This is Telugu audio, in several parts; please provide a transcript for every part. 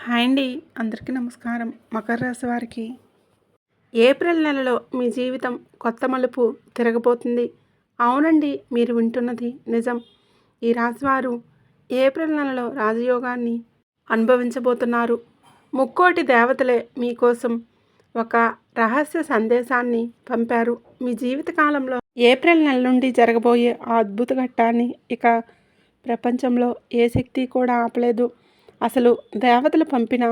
హాయ్ అండి. అందరికీ నమస్కారం. మకర రాశి వారికి ఏప్రిల్ నెలలో మీ జీవితం కొత్త మలుపు తిరగబోతుంది. అవునండి, మీరు వింటున్నది నిజం. ఈ రాశివారు ఏప్రిల్ నెలలో రాజయోగాన్ని అనుభవించబోతున్నారు. ముక్కోటి దేవతలే మీకోసం ఒక రహస్య సందేశాన్ని పంపారు. మీ జీవితకాలంలో ఏప్రిల్ నెల నుండి జరగబోయే ఆ అద్భుత ఘట్టాన్ని ఇక ప్రపంచంలో ఏ శక్తి కూడా ఆపలేదు. అసలు దేవతలు పంపిన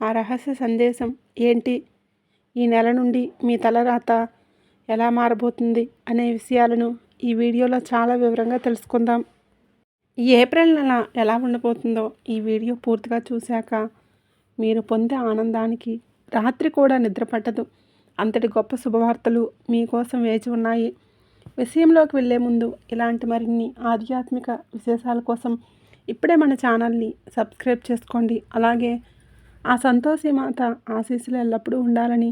ఆ రహస్య సందేశం ఏంటి? ఈ నెల నుండి మీ తలరాత ఎలా మారబోతుంది అనే విషయాలను ఈ వీడియోలో చాలా వివరంగా తెలుసుకుందాం. ఈ ఏప్రిల్ నెల ఎలా ఉండబోతుందో ఈ వీడియో పూర్తిగా చూశాక మీరు పొందే ఆనందానికి రాత్రి కూడా నిద్ర పట్టదు. అంతటి గొప్ప శుభవార్తలు మీకోసం వేచి ఉన్నాయి. విషయంలోకి వెళ్ళే ముందు ఇలాంటి మరిన్ని ఆధ్యాత్మిక విశేషాల కోసం ఇప్పుడే మన ఛానల్ని సబ్స్క్రైబ్ చేసుకోండి. అలాగే ఆ సంతోషి మాత ఆశీస్సులు ఎల్లప్పుడూ ఉండాలని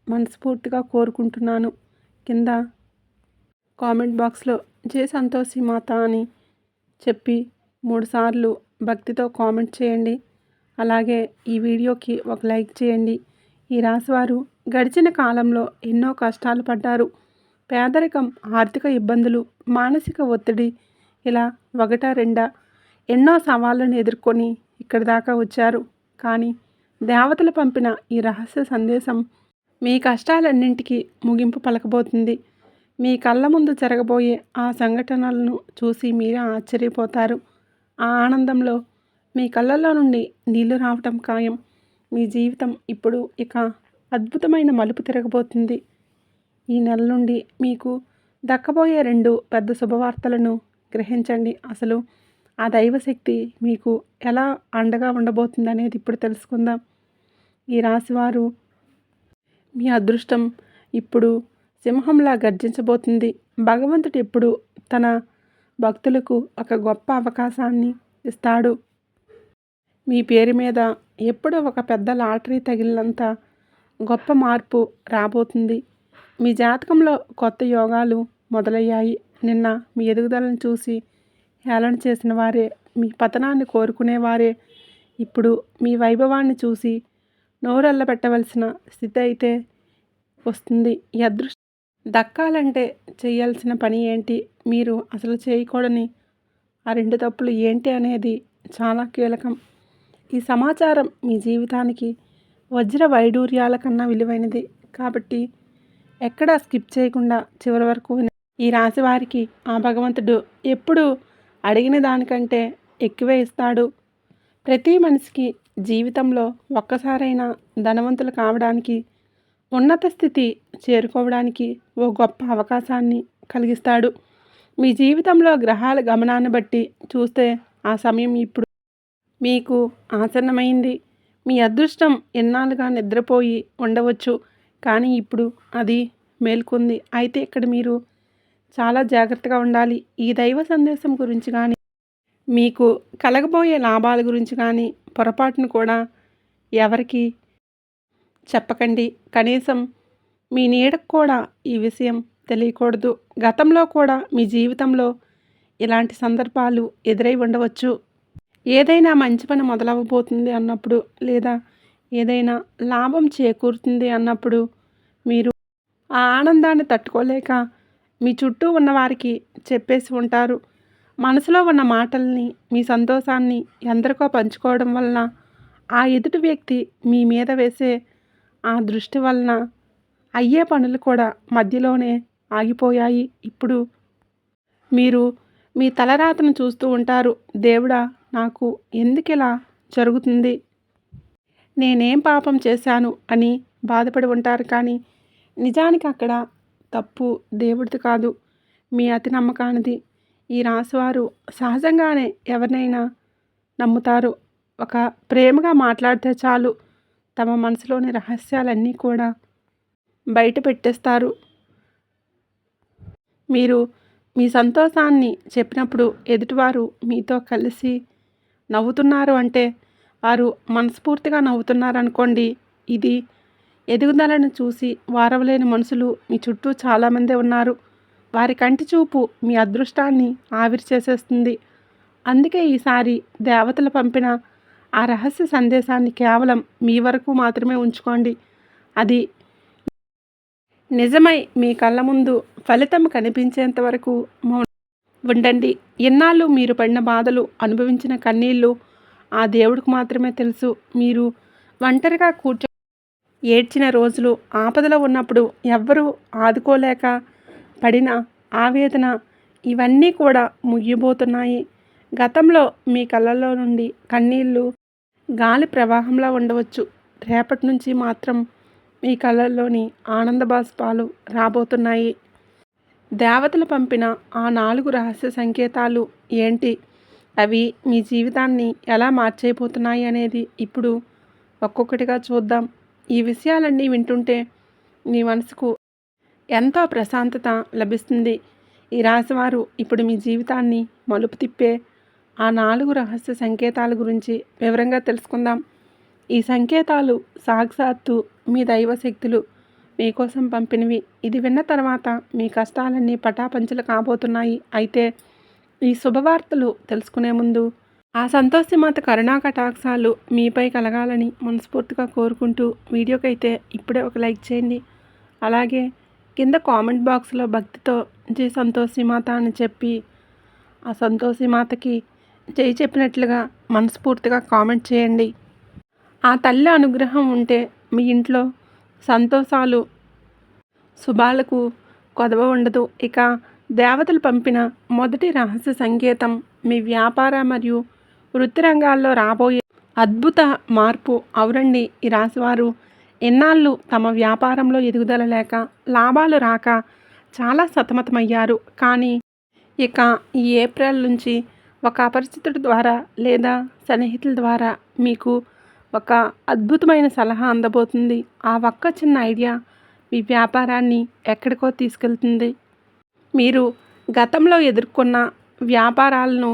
మనస్ఫూర్తిగా కోరుకుంటున్నాను. కింద కామెంట్ బాక్స్లో జై సంతోషి మాత అని చెప్పి 3 సార్లు భక్తితో కామెంట్ చేయండి. అలాగే ఈ వీడియోకి ఒక లైక్ చేయండి. ఈ రాశివారు గడిచిన కాలంలో ఎన్నో కష్టాలు పడ్డారు. పేదరికం, ఆర్థిక ఇబ్బందులు, మానసిక ఒత్తిడి, ఇలా ఒకటా రెండా ఎన్నో సవాళ్ళను ఎదుర్కొని ఇక్కడి దాకా వచ్చారు. కానీ దేవతలు పంపిన ఈ రహస్య సందేశం మీ కష్టాలన్నింటికీ ముగింపు పలకబోతుంది. మీ కళ్ళ ముందు జరగబోయే ఆ సంఘటనలను చూసి మీరే ఆశ్చర్యపోతారు. ఆ ఆనందంలో మీ కళ్ళల్లో నుండి నీళ్లు రావటం ఖాయం. మీ జీవితం ఇప్పుడు ఇక అద్భుతమైన మలుపు తిరగబోతుంది. ఈ నెల నుండి మీకు దక్కబోయే 2 పెద్ద శుభవార్తలను గ్రహించండి. అసలు ఆ దైవశక్తి మీకు ఎలా అండగా ఉండబోతుంది అనేది ఇప్పుడు తెలుసుకుందాం. ఈ రాశివారు మీ అదృష్టం ఇప్పుడు సింహంలా గర్జించబోతుంది. భగవంతుడు ఎప్పుడు తన భక్తులకు ఒక గొప్ప అవకాశాన్ని ఇస్తాడు. మీ పేరు మీద ఎప్పుడో ఒక పెద్ద లాటరీ తగిలినంత గొప్ప మార్పు రాబోతుంది. మీ జాతకంలో కొత్త యోగాలు మొదలయ్యాయి. నిన్న మీ ఎదుగుదలను చూసి హేళన చేసిన వారే, మీ పతనాన్ని కోరుకునేవారే ఇప్పుడు మీ వైభవాన్ని చూసి నోరెళ్ళ పెట్టవలసిన స్థితి అయితే వస్తుంది. ఈ అదృష్టం దక్కాలంటే చేయాల్సిన పని ఏంటి, మీరు అసలు చేయకూడని ఆ 2 తప్పులు ఏంటి అనేది చాలా కీలకం. ఈ సమాచారం మీ జీవితానికి వజ్ర వైడూర్యాల కన్నా విలువైనది. కాబట్టి ఎక్కడా స్కిప్ చేయకుండా చివరి వరకు ఈ రాశి వారికి ఆ భగవంతుడు ఎప్పుడు అడిగిన దానికంటే ఎక్కువే ఇస్తాడు. ప్రతి మనిషికి జీవితంలో ఒక్కసారైనా ధనవంతులు కావడానికి, ఉన్నత స్థితి చేరుకోవడానికి ఓ గొప్ప అవకాశాన్ని కలిగిస్తాడు. మీ జీవితంలో గ్రహాల గమనాన్ని బట్టి చూస్తే ఆ సమయం ఇప్పుడు మీకు ఆసన్నమైంది. మీ అదృష్టం ఎన్నాళ్ళుగా నిద్రపోయి ఉండవచ్చు, కానీ ఇప్పుడు అది మేల్కొంది. అయితే ఇక్కడ మీరు చాలా జాగ్రత్తగా ఉండాలి. ఈ దైవ సందేశం గురించి కానీ, మీకు కలగబోయే లాభాల గురించి కానీ పొరపాటును కూడా ఎవరికి చెప్పకండి. కనీసం మీ నీడకు కూడా ఈ విషయం తెలియకూడదు. గతంలో కూడా మీ జీవితంలో ఇలాంటి సందర్భాలు ఎదురై ఉండవచ్చు. ఏదైనా మంచి పని మొదలవబోతుంది అన్నప్పుడు, లేదా ఏదైనా లాభం చేకూరుతుంది అన్నప్పుడు మీరు ఆ ఆనందాన్ని తట్టుకోలేక మీ చుట్టూ ఉన్నవారికి చెప్పేసి ఉంటారు. మనసులో ఉన్న మాటల్ని, మీ సంతోషాన్ని ఎందరికో పంచుకోవడం వలన ఆ ఎదుటి వ్యక్తి మీ మీద వేసే ఆ దృష్టి వలన అయ్యే పనులు కూడా మధ్యలోనే ఆగిపోయాయి. ఇప్పుడు మీరు మీ తలరాతను చూస్తూ ఉంటారు. దేవుడా, నాకు ఎందుకిలా జరుగుతుంది, నేనేం పాపం చేశాను అని బాధపడి ఉంటారు. కానీ నిజానికి అక్కడ తప్పు దేవుడిది కాదు, మీ అతి నమ్మకానిది. ఈ రాశివారు సహజంగానే ఎవరినైనా నమ్ముతారు. ఒక ప్రేమగా మాట్లాడితే చాలు తమ మనసులోని రహస్యాలన్నీ కూడా బయట పెట్టేస్తారు. మీరు మీ సంతోషాన్ని చెప్పినప్పుడు ఎదుటివారు మీతో కలిసి నవ్వుతున్నారు అంటే వారు మనస్ఫూర్తిగా నవ్వుతున్నారనుకోండి. ఇది ఎదుగుదలను చూసి వారవలేని మనుషులు మీ చుట్టూ చాలామందే ఉన్నారు. వారి కంటి చూపు మీ అదృష్టాన్ని ఆవిరి చేసేస్తుంది. అందుకే ఈసారి దేవతలు పంపిన ఆ రహస్య సందేశాన్ని కేవలం మీ వరకు మాత్రమే ఉంచుకోండి. అది నిజమై మీ కళ్ళ ముందు ఫలితం కనిపించేంత వరకు ఉండండి. ఎన్నాళ్ళు మీరు పడిన బాధలు, అనుభవించిన కన్నీళ్ళు ఆ దేవుడికి మాత్రమే తెలుసు. మీరు ఒంటరిగా ఏడ్చిన రోజులు, ఆపదలో ఉన్నప్పుడు ఎవ్వరూ ఆదుకోలేక పడిన ఆవేదన, ఇవన్నీ కూడా ముగియబోతున్నాయి. గతంలో మీ కళ్ళల్లో నుండి కన్నీళ్ళు గాలి ప్రవాహంలా ఉండవచ్చు. రేపటి నుంచి మాత్రం మీ కళ్ళల్లోని ఆనంద బాష్పాలు రాబోతున్నాయి. దేవతలు పంపిన ఆ 4 రహస్య సంకేతాలు ఏంటి? అవి మీ జీవితాన్ని ఎలా మార్చేయబోతున్నాయి అనేది ఇప్పుడు ఒక్కొక్కటిగా చూద్దాం. ఈ విషయాలన్నీ వింటుంటే మీ మనసుకు ఎంతో ప్రశాంతత లభిస్తుంది. ఈ రాశివారు ఇప్పుడు మీ జీవితాన్ని మలుపు తిప్పే ఆ 4 రహస్య సంకేతాల గురించి వివరంగా తెలుసుకుందాం. ఈ సంకేతాలు సాక్షాత్తు మీ దైవశక్తులు మీకోసం పంపినవి. ఇది విన్న తర్వాత మీ కష్టాలన్నీ పటాపంచలు కాబోతున్నాయి. అయితే ఈ శుభవార్తలు తెలుసుకునే ముందు ఆ సంతోషిమాత కరుణా కటాక్షాలు మీపై కలగాలని మనస్ఫూర్తిగా కోరుకుంటూ వీడియోకైతే ఇప్పుడే ఒక లైక్ చేయండి. అలాగే కింద కామెంట్ బాక్స్లో భక్తితో జై సంతోషిమాత అని చెప్పి ఆ సంతోషిమాతకి జై చెప్పినట్లుగా మనస్ఫూర్తిగా కామెంట్ చేయండి. ఆ తల్లి అనుగ్రహం ఉంటే మీ ఇంట్లో సంతోషాలు, శుభాలకు కొదవ ఉండదు. ఇక దేవతలు పంపిన మొదటి రహస్య సంకేతం మీ వ్యాపార మరియు వృత్తి రంగాల్లో రాబోయే అద్భుత మార్పు. అవునండి, ఈ రాశివారు ఎన్నాళ్ళు తమ వ్యాపారంలో ఎదుగుదల లేక, లాభాలు రాక చాలా సతమతమయ్యారు. కానీ ఇక ఈ ఏప్రిల్ నుంచి ఒక అపరిచితుడి ద్వారా లేదా స్నేహితుల ద్వారా మీకు ఒక అద్భుతమైన సలహా అందబోతుంది. ఆ ఒక్క చిన్న ఐడియా మీ వ్యాపారాన్ని ఎక్కడికో తీసుకెళ్తుంది. మీరు గతంలో ఎదుర్కొన్న వ్యాపారాలను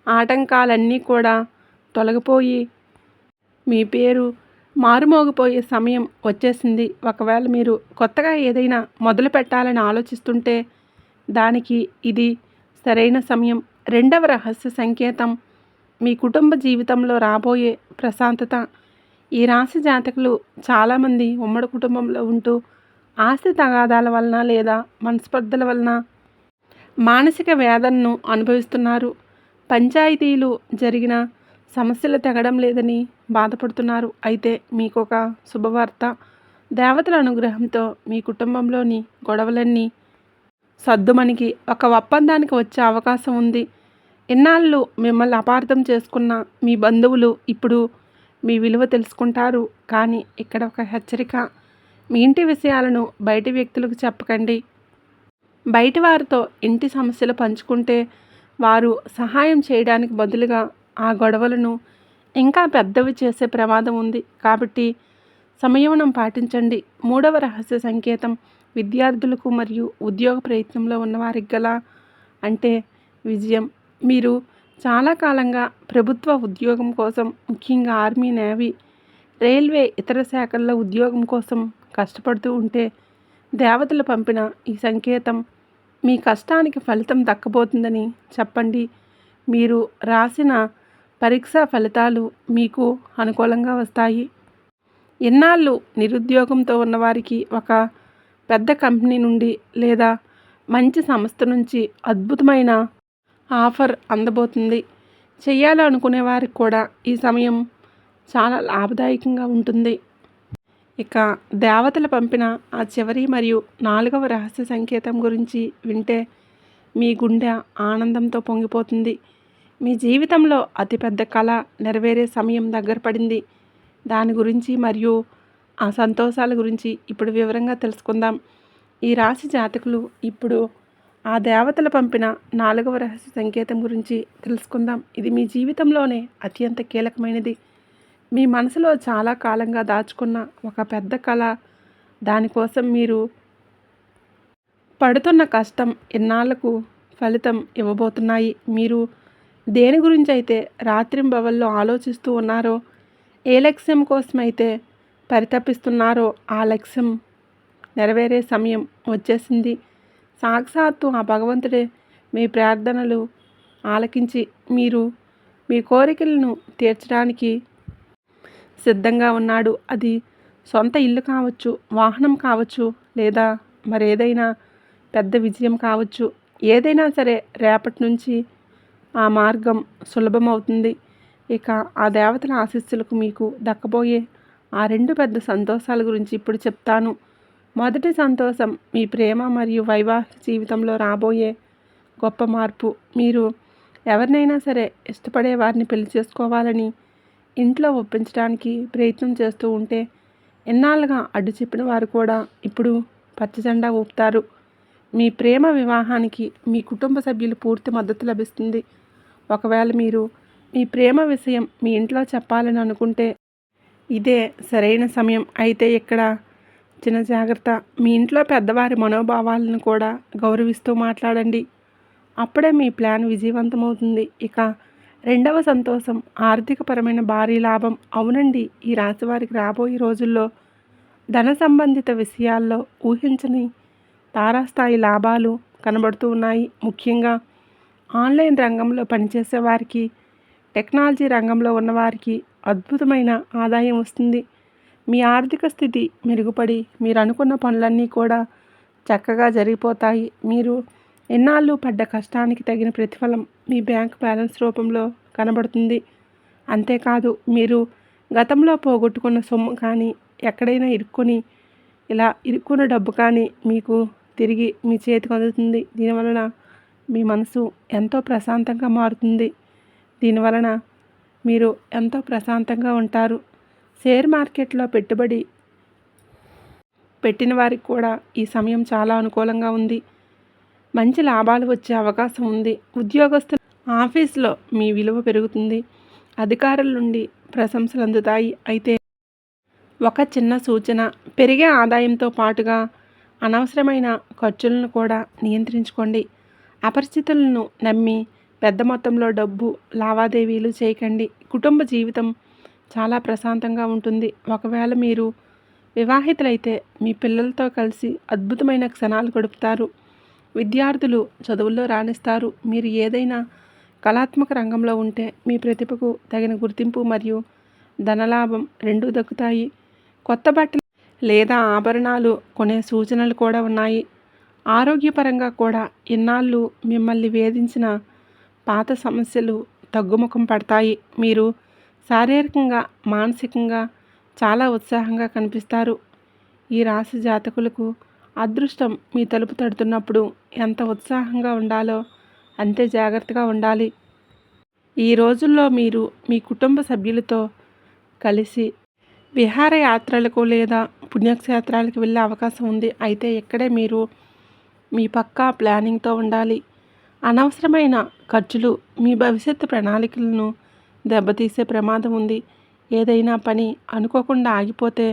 ఆటంకాలన్నీ కూడా తొలగిపోయి మీ పేరు మారుమోగిపోయే సమయం వచ్చేసింది. ఒకవేళ మీరు కొత్తగా ఏదైనా మొదలు పెట్టాలని ఆలోచిస్తుంటే దానికి ఇది సరైన సమయం. రెండవ రహస్య సంకేతం మీ కుటుంబ జీవితంలో రాబోయే ప్రశాంతత. ఈ రాశి జాతకులు చాలామంది ఉమ్మడి కుటుంబంలో ఉంటూ ఆస్తి తగాదాల వలన లేదా మనస్పర్ధల వలన మానసిక వేదనను అనుభవిస్తున్నారు. పంచాయతీలు జరిగిన సమస్యలు తెగడం లేదని బాధపడుతున్నారు. అయితే మీకు ఒక శుభవార్త. దేవతల అనుగ్రహంతో మీ కుటుంబంలోని గొడవలన్నీ సద్దుమణిగి ఒక ఒప్పందానికి వచ్చే అవకాశం ఉంది. ఇన్నాళ్ళు మిమ్మల్ని అపార్థం చేసుకున్న మీ బంధువులు ఇప్పుడు మీ విలువ తెలుసుకుంటారు. కానీ ఇక్కడ ఒక హెచ్చరిక. మీ ఇంటి విషయాలను బయటి వ్యక్తులకు చెప్పకండి. బయటి వారితో ఇంటి సమస్యలు పంచుకుంటే వారు సహాయం చేయడానికి బదులుగా ఆ గొడవలను ఇంకా పెద్దవి చేసే ప్రమాదం ఉంది. కాబట్టి సంయమనం పాటించండి. మూడవ రహస్య సంకేతం విద్యార్థులకు మరియు ఉద్యోగ ప్రయత్నంలో ఉన్నవారికి గల అంటే విజయం. మీరు చాలా కాలంగా ప్రభుత్వ ఉద్యోగం కోసం, ముఖ్యంగా ఆర్మీ, నేవీ, రైల్వే, ఇతర శాఖల్లో ఉద్యోగం కోసం కష్టపడుతూ ఉంటే దేవతలు పంపిన ఈ సంకేతం మీ కష్టానికి ఫలితం దక్కబోతుందని చెప్పండి. మీరు రాసిన పరీక్షా ఫలితాలు మీకు అనుకూలంగా వస్తాయి. ఇన్నాళ్ళు నిరుద్యోగంతో ఉన్నవారికి ఒక పెద్ద కంపెనీ నుండి లేదా మంచి సంస్థ నుంచి అద్భుతమైన ఆఫర్ అందబోతుంది. చేయాలనుకునే వారికి కూడా ఈ సమయం చాలా లాభదాయకంగా ఉంటుంది. ఇక దేవతలు పంపిన ఆ చివరి మరియు 4వ రహస్య సంకేతం గురించి వింటే మీ గుండె ఆనందంతో పొంగిపోతుంది. మీ జీవితంలో అతిపెద్ద కళ నెరవేరే సమయం దగ్గర పడింది. దాని గురించి మరియు ఆ సంతోషాల గురించి ఇప్పుడు వివరంగా తెలుసుకుందాం. ఈ రాశి జాతకులు ఇప్పుడు ఆ దేవతలు పంపిన 4వ రహస్య సంకేతం గురించి తెలుసుకుందాం. ఇది మీ జీవితంలోనే అత్యంత కీలకమైనది. మీ మనసులో చాలా కాలంగా దాచుకున్న ఒక పెద్ద కళ, దానికోసం మీరు పడుతున్న కష్టం ఇన్నాళ్లకు ఫలితం ఇవ్వబోతున్నాయి. మీరు దేని గురించి అయితే రాత్రింబవళ్ళు ఆలోచిస్తూ ఉన్నారో, ఏ లక్ష్యం కోసమైతే పరితపిస్తున్నారో ఆ లక్ష్యం నెరవేరే సమయం వచ్చేసింది. సాక్షాత్తు ఆ భగవంతుడే మీ ప్రార్థనలు ఆలకించి మీరు మీ కోరికలను తీర్చడానికి సిద్ధంగా ఉన్నాడు. అది సొంత ఇల్లు కావచ్చు, వాహనం కావచ్చు, లేదా మరేదైనా పెద్ద విజయం కావచ్చు. ఏదైనా సరే రేపటి నుంచి ఆ మార్గం సులభమవుతుంది. ఇక ఆ దేవతల ఆశీస్సులకు మీకు దక్కబోయే ఆ 2 పెద్ద సంతోషాల గురించి ఇప్పుడు చెప్తాను. మొదటి సంతోషం మీ ప్రేమ మరియు వైవాహిక జీవితంలో రాబోయే గొప్ప మార్పు. మీరు ఎవరినైనా సరే ఇష్టపడే వారిని పెళ్లి చేసుకోవాలని ఇంట్లో ఒప్పించడానికి ప్రయత్నం చేస్తూ ఉంటే ఎన్నాళ్ళుగా అడ్డు చెప్పిన వారు కూడా ఇప్పుడు పచ్చజెండా ఊపుతారు. మీ ప్రేమ వివాహానికి మీ కుటుంబ సభ్యులు పూర్తి మద్దతు లభిస్తుంది. ఒకవేళ మీరు మీ ప్రేమ విషయం మీ ఇంట్లో చెప్పాలని అనుకుంటే ఇదే సరైన సమయం. అయితే ఇక్కడ చిన్న జాగ్రత్త, మీ ఇంట్లో పెద్దవారి మనోభావాలను కూడా గౌరవిస్తూ మాట్లాడండి. అప్పుడే మీ ప్లాన్ విజయవంతమవుతుంది. ఇక రెండవ సంతోషం ఆర్థికపరమైన భారీ లాభం. అవునండి, ఈ రాశి వారికి రాబోయే రోజుల్లో ధన సంబంధిత విషయాల్లో ఊహించని తారాస్థాయి లాభాలు కనబడుతూ ఉన్నాయి. ముఖ్యంగా ఆన్లైన్ రంగంలో పనిచేసే వారికి, టెక్నాలజీ రంగంలో ఉన్నవారికి అద్భుతమైన ఆదాయం వస్తుంది. మీ ఆర్థిక స్థితి మెరుగుపడి మీరు అనుకున్న పనులన్నీ కూడా చక్కగా జరిగిపోతాయి. మీరు ఎన్నాళ్ళు పడ్డ కష్టానికి తగిన ప్రతిఫలం మీ బ్యాంక్ బ్యాలెన్స్ రూపంలో కనబడుతుంది. అంతేకాదు, మీరు గతంలో పోగొట్టుకున్న సొమ్ము కానీ, ఎక్కడైనా ఇరుక్కున్న డబ్బు కానీ మీకు తిరిగి మీ చేతికి అందుతుంది. దీనివలన మీ మనసు ఎంతో ప్రశాంతంగా మారుతుంది. దీనివలన మీరు ఎంతో ప్రశాంతంగా ఉంటారు. షేర్ మార్కెట్లో పెట్టుబడి పెట్టిన వారికి కూడా ఈ సమయం చాలా అనుకూలంగా ఉంది. మంచి లాభాలు వచ్చే అవకాశం ఉంది. ఉద్యోగస్తులు ఆఫీస్లో మీ విలువ పెరుగుతుంది. అధికారుల నుండి ప్రశంసలు అందుతాయి. అయితే ఒక చిన్న సూచన, పెరిగే ఆదాయంతో పాటుగా అనవసరమైన ఖర్చులను కూడా నియంత్రించుకోండి. అపరిచితులను నమ్మి పెద్ద మొత్తంలో డబ్బు లావాదేవీలు చేయకండి. కుటుంబ జీవితం చాలా ప్రశాంతంగా ఉంటుంది. ఒకవేళ మీరు వివాహితులైతే మీ పిల్లలతో కలిసి అద్భుతమైన క్షణాలు గడుపుతారు. విద్యార్థులు చదువుల్లో రాణిస్తారు. మీరు ఏదైనా కళాత్మక రంగంలో ఉంటే మీ ప్రతిభకు తగిన గుర్తింపు మరియు ధనలాభం రెండూ దక్కుతాయి. కొత్త బట్టలు లేదా ఆభరణాలు కొనే సూచనలు కూడా ఉన్నాయి. ఆరోగ్యపరంగా కూడా ఇన్నాళ్ళు మిమ్మల్ని వేధించిన పాత సమస్యలు తగ్గుముఖం పడతాయి. మీరు శారీరకంగా, మానసికంగా చాలా ఉత్సాహంగా కనిపిస్తారు. ఈ రాశి జాతకులకు అదృష్టం మీ తలుపు తడుతున్నప్పుడు ఎంత ఉత్సాహంగా ఉండాలో అంతే జాగ్రత్తగా ఉండాలి. ఈ రోజుల్లో మీరు మీ కుటుంబ సభ్యులతో కలిసి విహారయాత్రలకు లేదా పుణ్యక్షేత్రాలకు వెళ్ళే అవకాశం ఉంది. అయితే ఇక్కడే మీరు మీ పక్కా ప్లానింగ్తో ఉండాలి. అనవసరమైన ఖర్చులు మీ భవిష్యత్తు ప్రణాళికలను దెబ్బతీసే ప్రమాదం ఉంది. ఏదైనా పని అనుకోకుండా ఆగిపోతే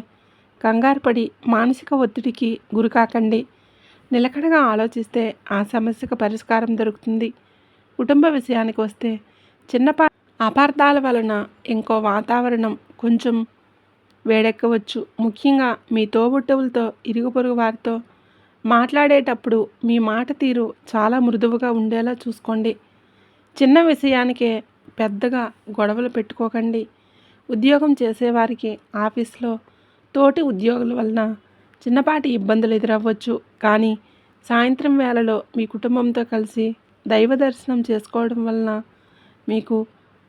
కంగారుపడి మానసిక ఒత్తిడికి గురికాకండి. నిలకడగా ఆలోచిస్తే ఆ సమస్యకు పరిష్కారం దొరుకుతుంది. కుటుంబ విషయానికి వస్తే చిన్నపాటి అపార్థాల వలన ఇంకో వాతావరణం కొంచెం వేడెక్కవచ్చు. ముఖ్యంగా మీ తోబుట్టువులతో, ఇరుగు పొరుగు వారితో మాట్లాడేటప్పుడు మీ మాట తీరు చాలా మృదువుగా ఉండేలా చూసుకోండి. చిన్న విషయానికే పెద్దగా గొడవలు పెట్టుకోకండి. ఉద్యోగం చేసేవారికి ఆఫీస్లో తోటి ఉద్యోగుల వలన చిన్నపాటి ఇబ్బందులు ఎదురవ్వచ్చు. కానీ సాయంత్రం వేళలో మీ కుటుంబంతో కలిసి దైవ దర్శనం చేసుకోవడం వలన మీకు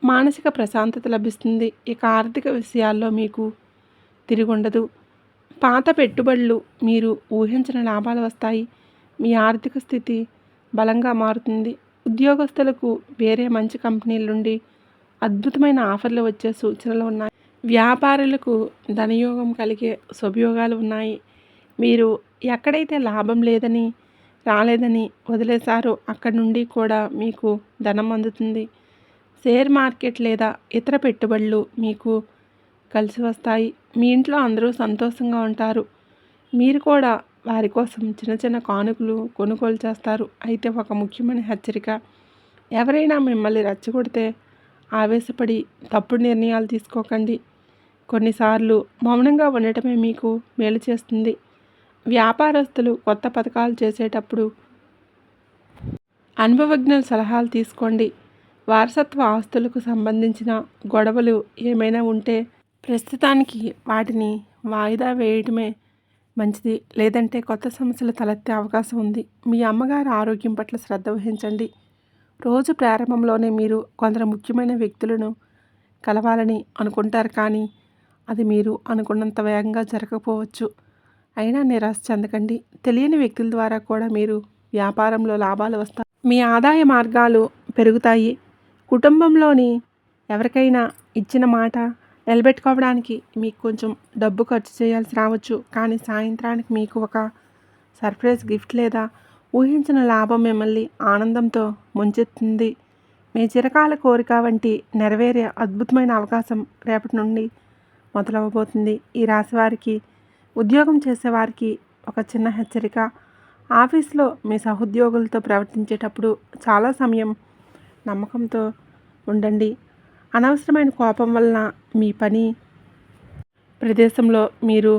మానసిక ప్రశాంతత లభిస్తుంది. ఇక ఆర్థిక విషయాల్లో మీకు తిరుగుండదు. పాత పెట్టుబడులు మీరు ఊహించిన లాభాలు వస్తాయి. మీ ఆర్థిక స్థితి బలంగా మారుతుంది. ఉద్యోగస్తులకు వేరే మంచి కంపెనీల నుండి అద్భుతమైన ఆఫర్లు వచ్చే సూచనలు ఉన్నాయి. వ్యాపారులకు ధనయోగం కలిగే శుభయోగాలు ఉన్నాయి. మీరు ఎక్కడైతే లాభం రాలేదని వదిలేశారో అక్కడి నుండి కూడా మీకు ధనం అందుతుంది. షేర్ మార్కెట్ లేదా ఇతర పెట్టుబడులు మీకు కలిసి వస్తాయి. మీ ఇంట్లో అందరూ సంతోషంగా ఉంటారు. మీరు కూడా వారి కోసం చిన్న చిన్న కానుకలు కొనుగోలు చేస్తారు. అయితే ఒక ముఖ్యమైన హెచ్చరిక, ఎవరైనా మిమ్మల్ని రెచ్చగొడితే ఆవేశపడి తప్పుడు నిర్ణయాలు తీసుకోకండి. కొన్నిసార్లు మౌనంగా ఉండటమే మీకు మేలు చేస్తుంది. వ్యాపారస్తులు కొత్త పథకాలు చేసేటప్పుడు అనుభవజ్ఞుల సలహాలు తీసుకోండి. వారసత్వ ఆస్తులకు సంబంధించిన గొడవలు ఏమైనా ఉంటే ప్రస్తుతానికి వాటిని వాయిదా వేయడమే మంచిది. లేదంటే కొత్త సమస్యలు తలెత్తే అవకాశం ఉంది. మీ అమ్మగారి ఆరోగ్యం పట్ల శ్రద్ధ వహించండి. రోజు ప్రారంభంలోనే మీరు కొందరు ముఖ్యమైన వ్యక్తులను కలవాలని అనుకుంటారు, కానీ అది మీరు అనుకున్నంత వేగంగా జరగకపోవచ్చు. అయినా నిరాశ చెందకండి. తెలియని వ్యక్తుల ద్వారా కూడా మీరు వ్యాపారంలో లాభాలు వస్తాయి. మీ ఆదాయ మార్గాలు పెరుగుతాయి. కుటుంబంలోని ఎవరికైనా ఇచ్చిన మాట నిలబెట్టుకోవడానికి మీకు కొంచెం డబ్బు ఖర్చు చేయాల్సి రావచ్చు, కానీ సాయంత్రానికి మీకు ఒక సర్ప్రైజ్ గిఫ్ట్ లేదా ఊహించిన లాభం మిమ్మల్ని ఆనందంతో ముంచెత్తుంది. మీ చిరకాల కోరిక వంటి నెరవేరే అద్భుతమైన అవకాశం రేపటి నుండి మొదలవబోతుంది. ఈ రాశి వారికి, ఉద్యోగం చేసేవారికి ఒక చిన్న హెచ్చరిక. ఆఫీస్లో మీ సహోద్యోగులతో ప్రవర్తించేటప్పుడు చాలా సమయం నమ్మకంతో ఉండండి. అనవసరమైన కోపం వలన మీ పని ప్రదేశంలో మీరు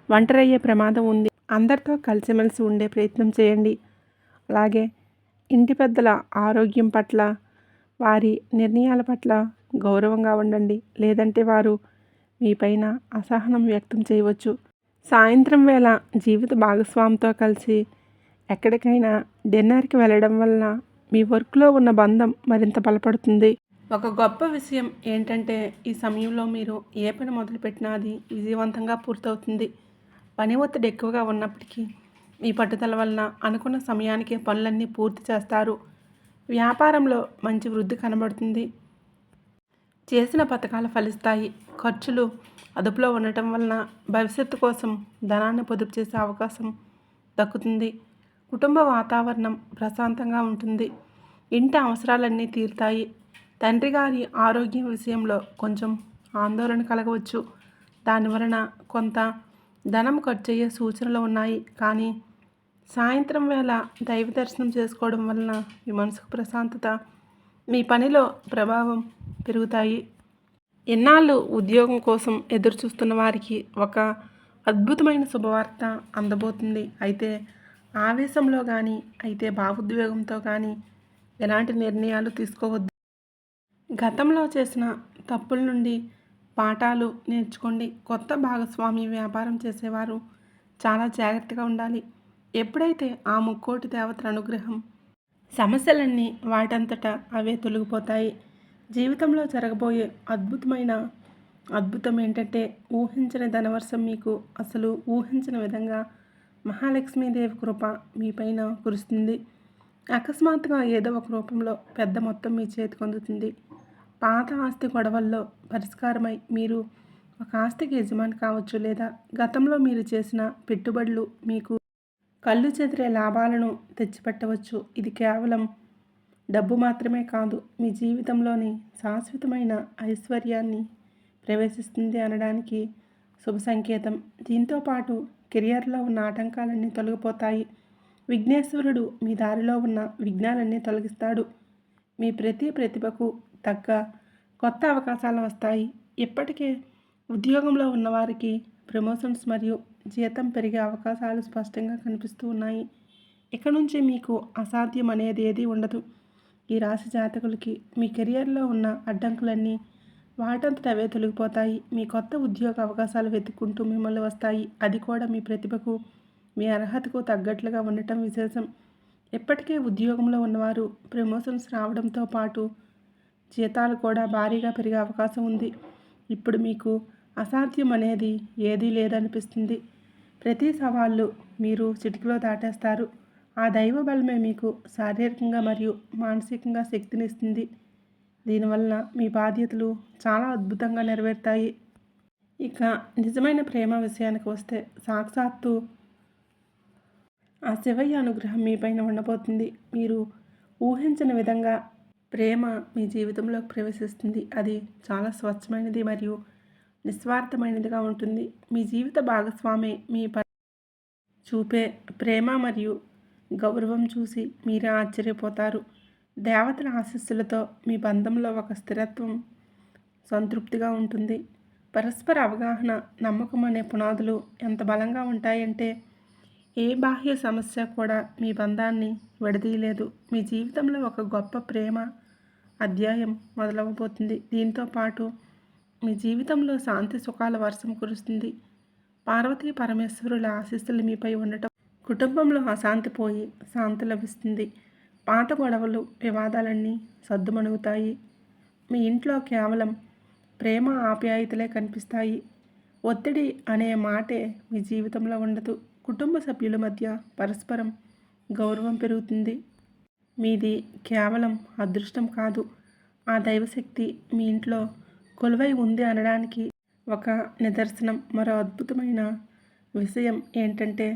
ఒంటరయ్యే ప్రమాదం ఉంది. అందరితో కలిసిమెలిసి ఉండే ప్రయత్నం చేయండి. అలాగే ఇంటి పెద్దల ఆరోగ్యం పట్ల, వారి నిర్ణయాల పట్ల గౌరవంగా ఉండండి. లేదంటే వారు మీ పైన అసహనం వ్యక్తం చేయవచ్చు. సాయంత్రం వేళ జీవిత భాగస్వామితో కలిసి ఎక్కడికైనా డిన్నర్కి వెళ్ళడం వలన మీ వర్క్లో ఉన్న బంధం మరింత బలపడుతుంది. ఒక గొప్ప విషయం ఏంటంటే ఈ సమయంలో మీరు ఏ పని మొదలుపెట్టినా అది విజయవంతంగా పూర్తవుతుంది. పని ఒత్తిడి ఎక్కువగా ఉన్నప్పటికీ మీ పట్టుదల వలన అనుకున్న సమయానికి పనులన్నీ పూర్తి చేస్తారు. వ్యాపారంలో మంచి వృద్ధి కనబడుతుంది. చేసిన పథకాలు ఫలిస్తాయి. ఖర్చులు అదుపులో ఉండటం వలన భవిష్యత్తు కోసం ధనాన్ని పొదుపు చేసే అవకాశం దక్కుతుంది. కుటుంబ వాతావరణం ప్రశాంతంగా ఉంటుంది. ఇంటి అవసరాలన్నీ తీరుతాయి. తండ్రి గారి ఆరోగ్యం విషయంలో కొంచెం ఆందోళన కలగవచ్చు. దానివలన కొంత ధనం ఖర్చు అయ్యే సూచనలు ఉన్నాయి, కానీ సాయంత్రం వేళ దైవ దర్శనం చేసుకోవడం వలన మీ మనసుకు ప్రశాంతత, మీ పనిలో ప్రభావం పెరుగుతాయి. ఎన్నాళ్ళు ఉద్యోగం కోసం ఎదురు చూస్తున్న వారికి ఒక అద్భుతమైన శుభవార్త అందబోతుంది. అయితే ఆవేశంలో కానీ, భావోద్వేగంతో కానీ ఎలాంటి నిర్ణయాలు తీసుకోవద్దు. గతంలో చేసిన తప్పుల నుండి పాఠాలు నేర్చుకోండి. కొత్త భాగస్వామి వ్యాపారం చేసేవారు చాలా జాగ్రత్తగా ఉండాలి. ఎప్పుడైతే ఆ ముక్కోటి దేవతల అనుగ్రహం, సమస్యలన్నీ వాటంతటా అవే తొలగిపోతాయి. జీవితంలో జరగబోయే అద్భుతం ఏంటంటే ఊహించని ధనవర్షం మీకు అసలు ఊహించని విధంగా మహాలక్ష్మీదేవి కృప మీ పైన కురుస్తుంది. అకస్మాత్తుగా ఏదో ఒక రూపంలో పెద్ద మొత్తం మీ చేతికి అందుతుంది. పాత ఆస్తి గొడవల్లో పరిష్కారమై మీరు ఒక ఆస్తికి యజమాని కావచ్చు, లేదా గతంలో మీరు చేసిన పెట్టుబడులు మీకు కళ్ళు చెదిరే లాభాలను తెచ్చిపెట్టవచ్చు. ఇది కేవలం డబ్బు మాత్రమే కాదు, మీ జీవితంలోని శాశ్వతమైన ఐశ్వర్యాన్ని ప్రవేశిస్తుంది అనడానికి శుభ సంకేతం. దీంతో పాటు కెరియర్లో ఉన్న ఆటంకాలన్నీ తొలగిపోతాయి. విఘ్నేశ్వరుడు మీ దారిలో ఉన్న విఘ్నాలన్నీ తొలగిస్తాడు. మీ ప్రతిభకు తగ్గ కొత్త అవకాశాలు వస్తాయి. ఇప్పటికే ఉద్యోగంలో ఉన్నవారికి ప్రమోషన్స్ మరియు జీతం పెరిగే అవకాశాలు స్పష్టంగా కనిపిస్తూ ఉన్నాయి. ఇక నుంచి మీకు అసాధ్యం అనేది ఏదీ ఉండదు. ఈ రాశి జాతకులకి మీ కెరియర్లో ఉన్న అడ్డంకులన్నీ వాటంతట అవే తొలగిపోతాయి. మీ కొత్త ఉద్యోగ అవకాశాలు వెతుక్కుంటూ మిమ్మల్ని వస్తాయి. అది కూడా మీ ప్రతిభకు, మీ అర్హతకు తగ్గట్లుగా ఉండటం విశేషం. ఇప్పటికే ఉద్యోగంలో ఉన్నవారు ప్రమోషన్స్ రావడంతో పాటు జీతాలు కూడా భారీగా పెరిగే అవకాశం ఉంది. ఇప్పుడు మీకు అసాధ్యం అనేది ఏదీ లేదనిపిస్తుంది. ప్రతి సవాళ్ళు మీరు చిటికలో దాటేస్తారు. ఆ దైవ బలమే మీకు శారీరకంగా మరియు మానసికంగా శక్తినిస్తుంది. దీనివల్ల మీ బాధ్యతలు చాలా అద్భుతంగా నెరవేరుతాయి. ఇక నిజమైన ప్రేమ విషయానికి వస్తే సాక్షాత్తు ఆ శివయ్య అనుగ్రహం మీ పైన ఉండబోతుంది. మీరు ఊహించిన విధంగా ప్రేమ మీ జీవితంలోకి ప్రవేశిస్తుంది. అది చాలా స్వచ్ఛమైనది మరియు నిస్వార్థమైనదిగా ఉంటుంది. మీ జీవిత భాగస్వామి మీ చూపే ప్రేమ మరియు గౌరవం చూసి మీరే ఆశ్చర్యపోతారు. దేవతల ఆశీస్సులతో మీ బంధంలో ఒక స్థిరత్వం, సంతృప్తిగా ఉంటుంది. పరస్పర అవగాహన, నమ్మకం అనే పునాదులు ఎంత బలంగా ఉంటాయంటే ఏ బాహ్య సమస్య కూడా మీ బంధాన్ని విడదీయలేదు. మీ జీవితంలో ఒక గొప్ప ప్రేమ అధ్యాయం మొదలవబోతుంది. దీంతో పాటు మీ జీవితంలో శాంతి సుఖాల వర్షం కురుస్తుంది. పార్వతీ పరమేశ్వరుల ఆశీస్సులు మీపై ఉండటం కుటుంబంలో అశాంతి పోయి శాంతి లభిస్తుంది. పాత గొడవలు వివాదాలన్నీ సద్దుమణుగుతాయి. మీ ఇంట్లో కేవలం ప్రేమ ఆప్యాయతలే కనిపిస్తాయి. ఒత్తిడి అనే మాటే మీ జీవితంలో ఉండదు. కుటుంబ సభ్యుల మధ్య పరస్పరం గౌరవం పెరుగుతుంది. మీది కేవలం అదృష్టం కాదు, ఆ దైవశక్తి మీ ఇంట్లో కొలువై ఉంది అనడానికి ఒక నిదర్శనం. మరో అద్భుతమైన విషయం ఏంటంటే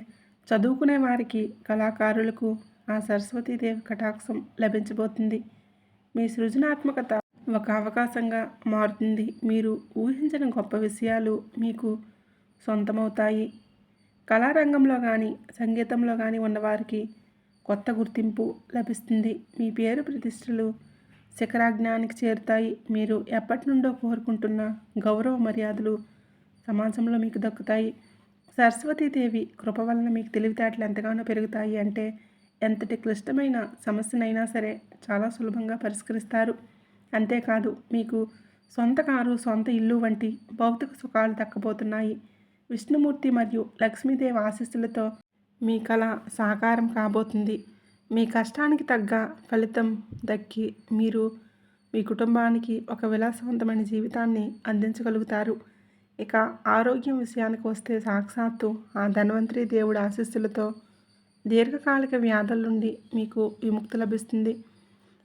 చదువుకునే వారికి, కళాకారులకు ఆ సరస్వతీదేవి కటాక్షం లభించబోతుంది. మీ సృజనాత్మకత ఒక అవకాశంగా మారుతుంది. మీరు ఊహించని గొప్ప విషయాలు మీకు సొంతమవుతాయి. కళారంగంలో కానీ, సంగీతంలో కానీ ఉన్నవారికి కొత్త గుర్తింపు లభిస్తుంది. మీ పేరు ప్రతిష్టలు శిఖరాజ్ఞానికి చేరుతాయి. మీరు ఎప్పటి నుండో కోరుకుంటున్న గౌరవ మర్యాదలు సమాజంలో మీకు దక్కుతాయి. సరస్వతీదేవి కృప వలన మీకు తెలివితేటలు ఎంతగానో పెరుగుతాయి. అంటే ఎంతటి క్లిష్టమైన సమస్యనైనా సరే చాలా సులభంగా పరిష్కరిస్తారు. అంతేకాదు, మీకు సొంత కారు, సొంత ఇల్లు వంటి భౌతిక సుఖాలు దక్కబోతున్నాయి. విష్ణుమూర్తి మరియు లక్ష్మీదేవి ఆశీస్సులతో మీ కళ సాకారం కాబోతుంది. మీ కష్టానికి తగ్గ ఫలితం దక్కి మీరు మీ కుటుంబానికి ఒక విలాసవంతమైన జీవితాన్ని అందించగలుగుతారు. ఇక ఆరోగ్యం విషయానికి వస్తే సాక్షాత్తు ఆ ధన్వంతరి దేవుడి ఆశీస్సులతో దీర్ఘకాలిక వ్యాధుల నుండి మీకు విముక్తి లభిస్తుంది.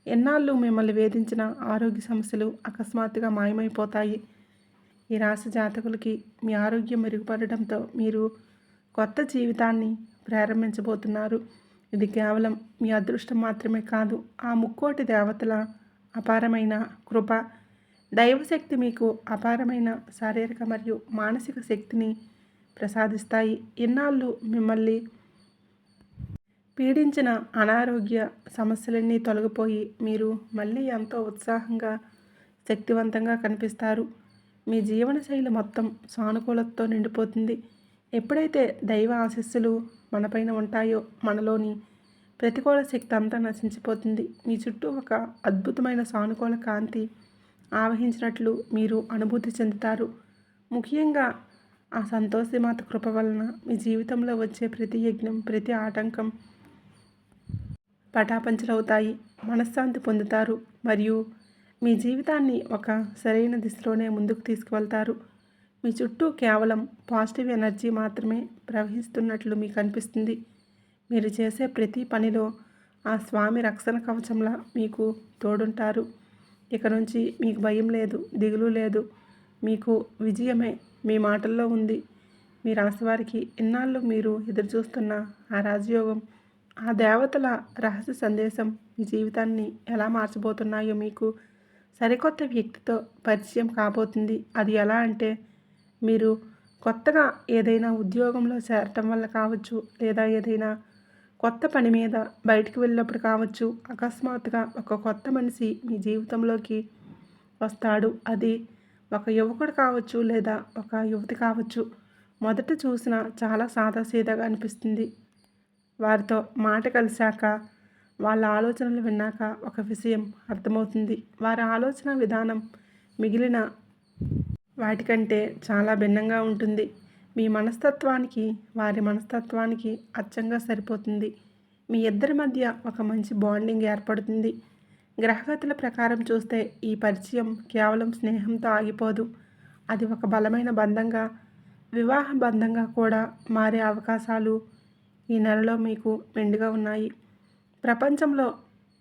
ఎన్నాళ్ళు మిమ్మల్ని వేధించిన ఆరోగ్య సమస్యలు అకస్మాత్తుగా మాయమైపోతాయి. ఈ రాశి జాతకులకి మీ ఆరోగ్యం మెరుగుపడడంతో మీరు కొత్త జీవితాన్ని ప్రారంభించబోతున్నారు. ఇది కేవలం మీ అదృష్టం మాత్రమే కాదు, ఆ ముక్కోటి దేవతల అపారమైన కృప. దైవశక్తి మీకు అపారమైన శారీరక మరియు మానసిక శక్తిని ప్రసాదిస్తాయి. ఇన్నాళ్ళు మిమ్మల్ని పీడించిన అనారోగ్య సమస్యలన్నీ తొలగిపోయి మీరు మళ్ళీ ఎంతో ఉత్సాహంగా, శక్తివంతంగా కనిపిస్తారు. మీ జీవనశైలి మొత్తం సానుకూలతతో నిండిపోతుంది. ఎప్పుడైతే దైవ ఆశీస్సులు మనపైన ఉంటాయో మనలోని ప్రతికూల శక్తి అంతా నశించిపోతుంది. మీ చుట్టూ ఒక అద్భుతమైన సానుకూల కాంతి ఆవహించినట్లు మీరు అనుభూతి చెందుతారు. ముఖ్యంగా ఆ సంతోషిమాత కృప వలన మీ జీవితంలో వచ్చే ప్రతి యజ్ఞం, ప్రతి ఆటంకం పటాపంచలవుతాయి. మనశ్శాంతి పొందుతారు మరియు మీ జీవితాన్ని ఒక సరైన దిశలోనే ముందుకు తీసుకువెళ్తారు. మీ చుట్టూ కేవలం పాజిటివ్ ఎనర్జీ మాత్రమే ప్రవహిస్తున్నట్లు మీకు అనిపిస్తుంది. మీరు చేసే ప్రతి పనిలో ఆ స్వామి రక్షణ కవచంలా మీకు తోడుంటారు. ఇక నుంచి మీకు భయం లేదు, దిగులు లేదు. మీకు విజయమే మీ మాటల్లో ఉంది. మీ రాశివారికి ఇన్నాళ్ళు మీరు ఎదురుచూస్తున్న ఆ రాజయోగం, ఆ దేవతల రహస్య సందేశం మీ జీవితాన్ని ఎలా మార్చబోతున్నాయో మీకు సరికొత్త వ్యక్తితో పరిచయం కాబోతుంది. అది ఎలా అంటే మీరు కొత్తగా ఏదైనా ఉద్యోగంలో చేరటం వల్ల కావచ్చు, లేదా ఏదైనా కొత్త పని మీద బయటికి వెళ్ళినప్పుడు కావచ్చు. అకస్మాత్తుగా ఒక కొత్త మనిషి మీ జీవితంలోకి వస్తాడు. అది ఒక యువకుడు కావచ్చు, లేదా ఒక యువతి కావచ్చు. మొదట చూసిన చాలా సాదాసీదాగా అనిపిస్తుంది. వారితో మాట కలిశాక, వాళ్ళ ఆలోచనలు విన్నాక ఒక విషయం అర్థమవుతుంది. వారి ఆలోచన విధానం మిగిలిన వాటికంటే చాలా భిన్నంగా ఉంటుంది. మీ మనస్తత్వానికి వారి మనస్తత్వానికి అచ్చంగా సరిపోతుంది. మీ ఇద్దరి మధ్య ఒక మంచి బాండింగ్ ఏర్పడుతుంది. గ్రహగతుల ప్రకారం చూస్తే ఈ పరిచయం కేవలం స్నేహంతో ఆగిపోదు. అది ఒక బలమైన బంధంగా, వివాహ బంధంగా కూడా మారే అవకాశాలు ఈ నెలలో మీకు మెండుగా ఉన్నాయి. ప్రపంచంలో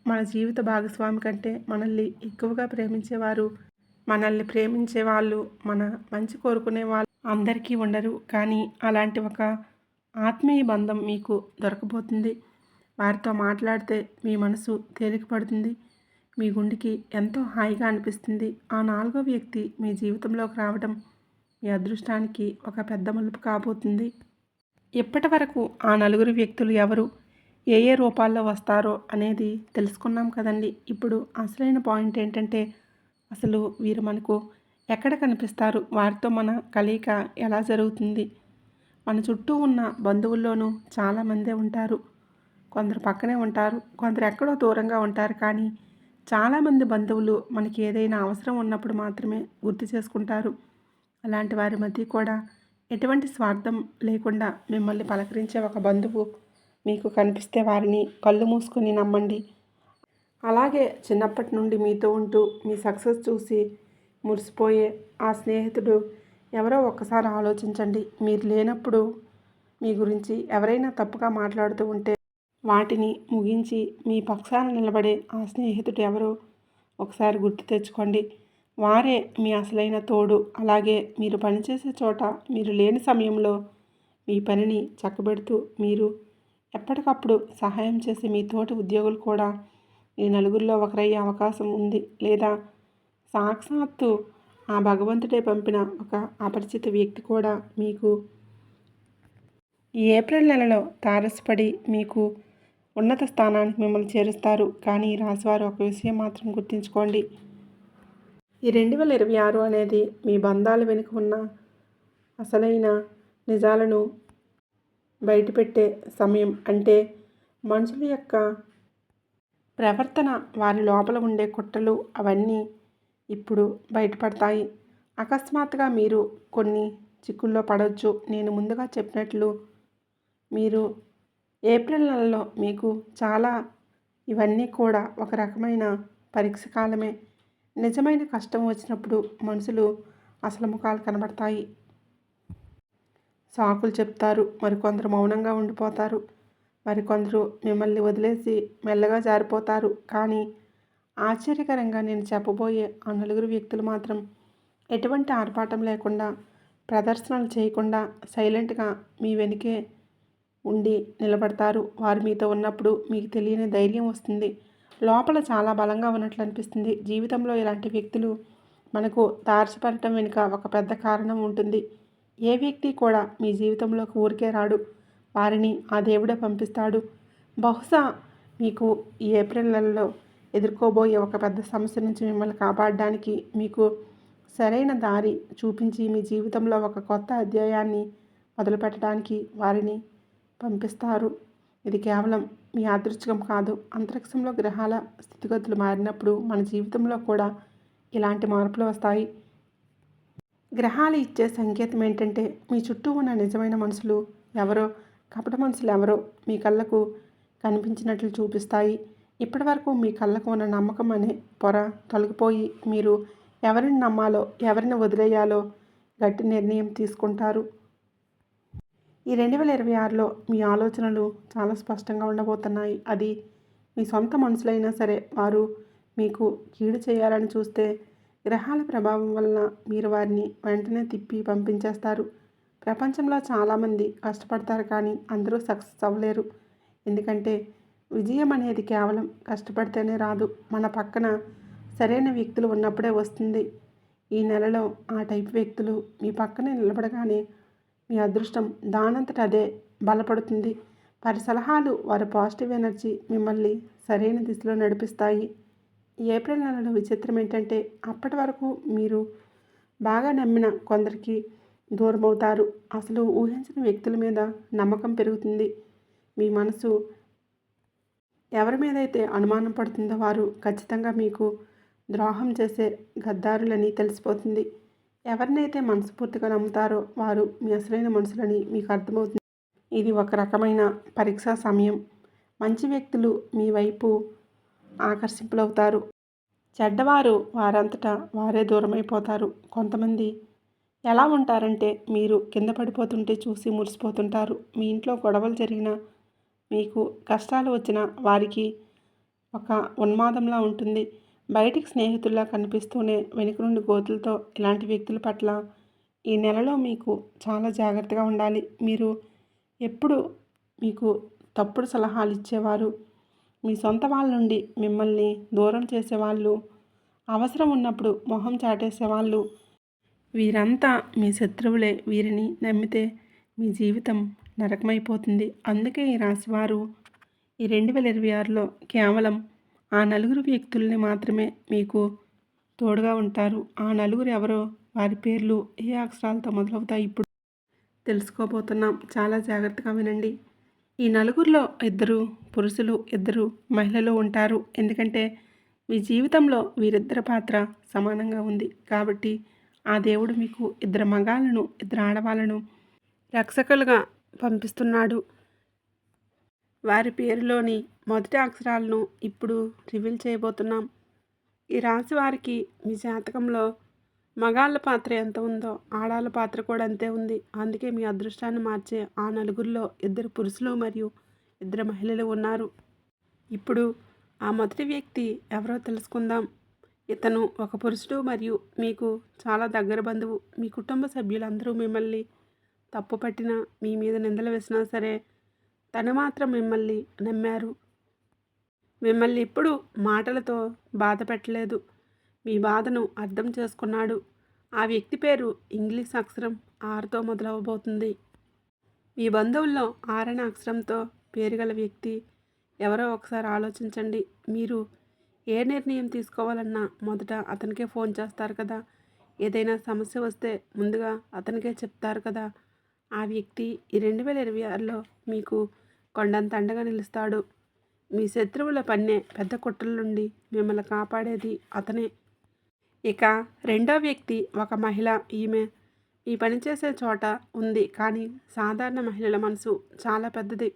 మన జీవిత భాగస్వామి కంటే మనల్ని ఎక్కువగా ప్రేమించేవారు, మనల్ని ప్రేమించే వాళ్ళు, మన మంచి కోరుకునే వాళ్ళు అందరికీ ఉండరు. కానీ అలాంటి ఒక ఆత్మీయ బంధం మీకు దొరకబోతుంది. వారితో మాట్లాడితే మీ మనసు తేలికపడుతుంది. మీ గుండెకి ఎంతో హాయిగా అనిపిస్తుంది. ఆ నాలుగో వ్యక్తి మీ జీవితంలోకి రావడం మీ అదృష్టానికి ఒక పెద్ద మలుపు కాబోతుంది. ఇప్పటి వరకు ఆ నలుగురు వ్యక్తులు ఎవరు, ఏ ఏ రూపాల్లో వస్తారో అనేది తెలుసుకున్నాం కదండి. ఇప్పుడు అసలైన పాయింట్ ఏంటంటే అసలు వీరు మనకు ఎక్కడ కనిపిస్తారు, వారితో మన కలయిక ఎలా జరుగుతుంది. మన చుట్టూ ఉన్న బంధువుల్లోనూ చాలామందే ఉంటారు. కొందరు పక్కనే ఉంటారు, కొందరు ఎక్కడో దూరంగా ఉంటారు. కానీ చాలామంది బంధువులు మనకి ఏదైనా అవసరం ఉన్నప్పుడు మాత్రమే గుర్తు చేసుకుంటారు. అలాంటి వారి మధ్య కూడా ఎటువంటి స్వార్థం లేకుండా మిమ్మల్ని పలకరించే ఒక బంధువు మీకు కనిపిస్తే వారిని కళ్ళు మూసుకొని నమ్మండి. అలాగే చిన్నప్పటి నుండి మీతో ఉంటూ మీ సక్సెస్ చూసి మురిసిపోయే ఆ స్నేహితుడు ఎవరో ఒక్కసారి ఆలోచించండి. మీరు లేనప్పుడు మీ గురించి ఎవరైనా తప్పుగా మాట్లాడుతూ ఉంటే వాటిని ముగించి మీ పక్షాన నిలబడే ఆ స్నేహితుడు ఎవరో ఒకసారి గుర్తు తెచ్చుకోండి. వారే మీ అసలైన తోడు. అలాగే మీరు పనిచేసే చోట మీరు లేని సమయంలో మీ పనిని చక్కబెడుతూ మీరు ఎప్పటికప్పుడు సహాయం చేసే మీ తోటి ఉద్యోగులు కూడా ఈ నలుగురిలో ఒకరయ్యే అవకాశం ఉంది. లేదా సాక్షాత్తు ఆ భగవంతుడే పంపిన ఒక అపరిచిత వ్యక్తి కూడా మీకు ఈ ఏప్రిల్ నెలలో తారసపడి మీకు ఉన్నత స్థానానికి మిమ్మల్ని చేరుస్తారు. కానీ ఈ రాశివారు ఒక విషయం మాత్రం గుర్తుంచుకోండి. ఈ 2026 అనేది మీ బంధాల వెనుక ఉన్న అసలైన నిజాలను బయటపెట్టే సమయం. అంటే మనుషుల యొక్క ప్రవర్తన, వారి లోపల ఉండే కుట్రలు అవన్నీ ఇప్పుడు బయటపడతాయి. అకస్మాత్తుగా మీరు కొన్ని చిక్కుల్లో పడవచ్చు. నేను ముందుగా చెప్పినట్లు మీరు ఏప్రిల్ నెలలో మీకు చాలా ఇవన్నీ కూడా ఒక రకమైన పరీక్ష కాలమే. నిజమైన కష్టం వచ్చినప్పుడు మనుషులు అసలు ముఖాలు కనబడతాయి. సాకులు చెప్తారు, మరికొందరు మౌనంగా ఉండిపోతారు, మరికొందరు మిమ్మల్ని వదిలేసి మెల్లగా జారిపోతారు. కానీ ఆశ్చర్యకరంగా నేను చెప్పబోయే ఆ నలుగురు వ్యక్తులు మాత్రం ఎటువంటి ఆర్భాటం లేకుండా, ప్రదర్శనలు చేయకుండా సైలెంట్గా మీ వెనుకే ఉండి నిలబడతారు. వారు మీతో ఉన్నప్పుడు మీకు తెలియని ధైర్యం వస్తుంది. లోపల చాలా బలంగా ఉన్నట్లు అనిపిస్తుంది. జీవితంలో ఇలాంటి వ్యక్తులు మనకు తారసపడటం వెనుక ఒక పెద్ద కారణం ఉంటుంది. ఏ వ్యక్తి కూడా మీ జీవితంలోకి ఊరికే రాడు. వారిని ఆ దేవుడే పంపిస్తాడు. బహుశా మీకు ఈ ఏప్రిల్ నెలలో ఎదుర్కోబోయే ఒక పెద్ద సమస్య నుంచి మిమ్మల్ని కాపాడడానికి, మీకు సరైన దారి చూపించి మీ జీవితంలో ఒక కొత్త అధ్యాయాన్ని మొదలుపెట్టడానికి వారిని పంపిస్తారు. ఇది కేవలం మీ అదృష్టం కాదు. అంతరిక్షంలో గ్రహాల స్థితిగతులు మారినప్పుడు మన జీవితంలో కూడా ఇలాంటి మార్పులు వస్తాయి. గ్రహాలు ఇచ్చే సంకేతం ఏంటంటే మీ చుట్టూ ఉన్న నిజమైన మనుషులు ఎవరో, కపట మనుషులు ఎవరో మీ కళ్ళకు కనిపించినట్లు చూపిస్తాయి. ఇప్పటి వరకు మీ కళ్ళకు ఉన్న నమ్మకం అనే పొర తొలగిపోయి మీరు ఎవరిని నమ్మాలో, ఎవరిని వదిలేయాలో గట్టి నిర్ణయం తీసుకుంటారు. ఈ 2026లో మీ ఆలోచనలు చాలా స్పష్టంగా ఉండబోతున్నాయి. అది మీ సొంత మనుషులైనా సరే వారు మీకు కీడు చేయాలని చూస్తే గ్రహాల ప్రభావం వలన మీరు వారిని వెంటనే తిప్పి పంపించేస్తారు. ప్రపంచంలో చాలామంది కష్టపడతారు, కానీ అందరూ సక్సెస్ అవ్వలేరు. ఎందుకంటే విజయం అనేది కేవలం కష్టపడితేనే రాదు, మన పక్కన సరైన వ్యక్తులు ఉన్నప్పుడే వస్తుంది. ఈ నెలలో ఆ టైప్ వ్యక్తులు మీ పక్కనే నిలబడగానే మీ అదృష్టం దానంతట అదే బలపడుతుంది. వారి సలహాలు, వారి పాజిటివ్ ఎనర్జీ మిమ్మల్ని సరైన దిశలో నడిపిస్తాయి. ఏప్రిల్ నెలలో విచిత్రం ఏంటంటే అప్పటి వరకు మీరు బాగా నమ్మిన కొందరికి దూరం అవుతారు. అసలు ఊహించిన వ్యక్తుల మీద నమ్మకం పెరుగుతుంది. మీ మనసు ఎవరి మీదైతే అనుమానం పడుతుందో వారు ఖచ్చితంగా మీకు ద్రోహం చేసే గద్దారులని తెలిసిపోతుంది. ఎవరినైతే మనస్ఫూర్తిగా నమ్ముతారో వారు మీ అసలైన మనుషులని మీకు అర్థమవుతుంది. ఇది ఒక రకమైన పరీక్షా సమయం. మంచి వ్యక్తులు మీ వైపు ఆకర్షింపులవుతారు. చెడ్డవారు వారంతటా వారే దూరమైపోతారు. కొంతమంది ఎలా ఉంటారంటే మీరు కింద పడిపోతుంటే చూసి మురిసిపోతుంటారు. మీ ఇంట్లో గొడవలు జరిగినా, మీకు కష్టాలు వచ్చినా వారికి ఒక ఉన్మాదంలా ఉంటుంది. బయటికి స్నేహితుల్లా కనిపిస్తూనే వెనుక నుండి గోతులతో ఇలాంటి వ్యక్తుల పట్ల ఈ నెలలో మీకు చాలా జాగ్రత్తగా ఉండాలి. మీరు ఎప్పుడు మీకు తప్పుడు సలహాలు ఇచ్చేవారు, మీ సొంత వాళ్ళ నుండి మిమ్మల్ని దూరం చేసేవాళ్ళు, అవసరం ఉన్నప్పుడు మొహం చాటేసేవాళ్ళు, వీరంతా మీ శత్రువులే. వీరిని నమ్మితే మీ జీవితం నరకమైపోతుంది. అందుకే ఈ రాశివారు ఈ 2026లో కేవలం ఆ నలుగురు వ్యక్తుల్ని మాత్రమే మీకు తోడుగా ఉంటారు. ఆ నలుగురు ఎవరో, వారి పేర్లు ఏ అక్షరాలతో మొదలవుతాయి ఇప్పుడు తెలుసుకోబోతున్నాం. చాలా జాగ్రత్తగా వినండి. ఈ నలుగురిలో 2 పురుషులు, 2 మహిళలు ఉంటారు. ఎందుకంటే మీ జీవితంలో వీరిద్దరి పాత్ర సమానంగా ఉంది. కాబట్టి ఆ దేవుడు మీకు ఇద్దరు మగాళ్ళను, ఇద్దరు ఆడవాళ్ళను రక్షకులుగా పంపిస్తున్నాడు. వారి పేరులోని మొదటి అక్షరాలను ఇప్పుడు రివీల్ చేయబోతున్నాం. ఈ రాశి వారికి మీ జాతకంలో మగాళ్ళ పాత్ర ఎంత ఉందో ఆడాళ్ళ పాత్ర కూడా అంతే ఉంది. అందుకే మీ అదృష్టాన్ని మార్చే ఆ నలుగురిలో ఇద్దరు పురుషులు మరియు ఇద్దరు మహిళలు ఉన్నారు. ఇప్పుడు ఆ మొదటి వ్యక్తి ఎవరో తెలుసుకుందాం. ఇతను ఒక పురుషుడు మరియు మీకు చాలా దగ్గర బంధువు. మీ కుటుంబ సభ్యులందరూ మిమ్మల్ని తప్పు పట్టినా, మీ మీద నిందలు వేసినా సరే తను మాత్రం మిమ్మల్ని నమ్మారు. మిమ్మల్ని ఎప్పుడు మాటలతో బాధ పెట్టలేదు. మీ బాధను అర్థం చేసుకున్నాడు. ఆ వ్యక్తి పేరు ఇంగ్లీష్ అక్షరం ఆర్తో మొదలవబోతుంది. మీ బంధువుల్లో ఆరని అక్షరంతో పేరు గల వ్యక్తి ఎవరో ఒకసారి ఆలోచించండి. మీరు ఏ నిర్ణయం తీసుకోవాలన్నా మొదట అతనికే ఫోన్ చేస్తారు కదా. ఏదైనా సమస్య వస్తే ముందుగా అతనికే చెప్తారు కదా. ఆ వ్యక్తి ఈ 2026లో మీకు కొండంత అండగా నిలుస్తాడు. మీ శత్రువుల పన్నే పెద్ద కుట్రల నుండి మిమ్మల్ని కాపాడేది అతనే. ఇక రెండో వ్యక్తి ఒక మహిళ. ఈమె ఈ పనిచేసే చోట ఉంది, కానీ సాధారణ మహిళల మనసు చాలా పెద్దది.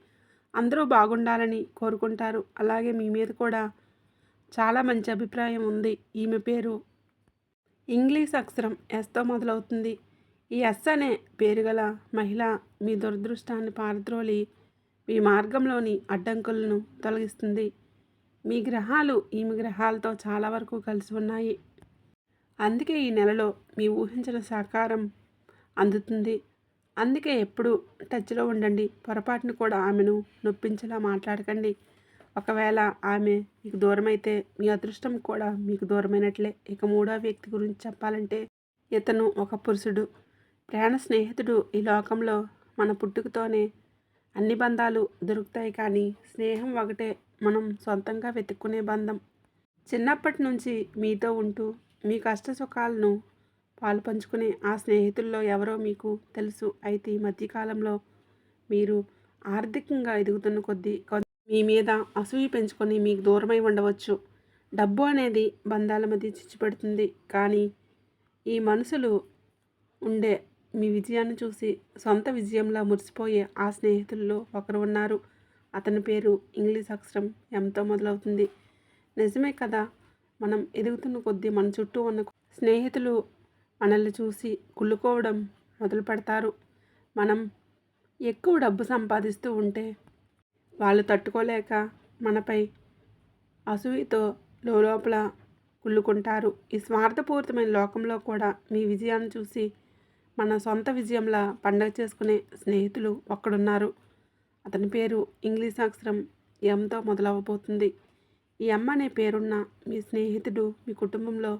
అందరూ బాగుండాలని కోరుకుంటారు. అలాగే మీ మీద కూడా చాలా మంచి అభిప్రాయం ఉంది. ఈమె పేరు ఇంగ్లీష్ అక్షరం ఎస్తో మొదలవుతుంది. ఈ ఎస్ అనే పేరు గల మహిళ మీ దురదృష్టాన్ని పారద్రోలి మీ మార్గంలోని అడ్డంకులను తొలగిస్తుంది. మీ గ్రహాలు ఈమె గ్రహాలతో చాలా వరకు కలిసి ఉన్నాయి. అందుకే ఈ నెలలో మీ ఊహించిన సహకారం అందుతుంది. అందుకే ఎప్పుడు టచ్లో ఉండండి. పొరపాటును కూడా ఆమెను నొప్పించేలా మాట్లాడకండి. ఒకవేళ ఆమె మీకు దూరమైతే మీ అదృష్టం కూడా మీకు దూరమైనట్లే. ఇక మూడో వ్యక్తి గురించి చెప్పాలంటే ఇతను ఒక పురుషుడు, ప్రాణ స్నేహితుడు. ఈ లోకంలో మన పుట్టుకతోనే అన్ని బంధాలు దొరుకుతాయి, కానీ స్నేహం ఒకటే మనం సొంతంగా వెతుక్కునే బంధం. చిన్నప్పటి నుంచి మీతో ఉంటూ మీ కష్ట సుఖాలను పాలు పంచుకునే ఆ స్నేహితుల్లో ఎవరో మీకు తెలుసు. అయితే ఈ మధ్యకాలంలో మీరు ఆర్థికంగా ఎదుగుతున్న కొద్దీ మీ మీద అసూయ పెంచుకొని మీకు దూరమై ఉండవచ్చు. డబ్బు అనేది బంధాల మధ్య చిచ్చు పెడుతుంది, కానీ ఈ మనుషులు ఉండే మీ విజయాన్ని చూసి సొంత విజయంలా మురిసిపోయే ఆ స్నేహితుల్లో ఒకరు ఉన్నారు. అతని పేరు ఇంగ్లీష్ అక్షరం ఎంతో మొదలవుతుంది. నిజమే కదా, మనం ఎదుగుతున్న కొద్దీ మన చుట్టూ ఉన్న స్నేహితులు మనల్ని చూసి కుళ్ళుకోవడం మొదలు పెడతారు. మనం ఎక్కువ డబ్బు సంపాదిస్తూ ఉంటే వాళ్ళు తట్టుకోలేక మనపై అసూయతో లోపల కుళ్ళుకుంటారు. ఈ స్వార్థపూరితమైన లోకంలో కూడా మీ విజయాన్ని చూసి మన సొంత విజయంలా పండగ చేసుకునే స్నేహితులు ఒక్కడున్నారు. అతని పేరు ఇంగ్లీష్ అక్షరం ఎంతో మొదలవబోతుంది. ఈ అమ్మ అనే పేరున్న మీ స్నేహితుడు మీ కుటుంబంలో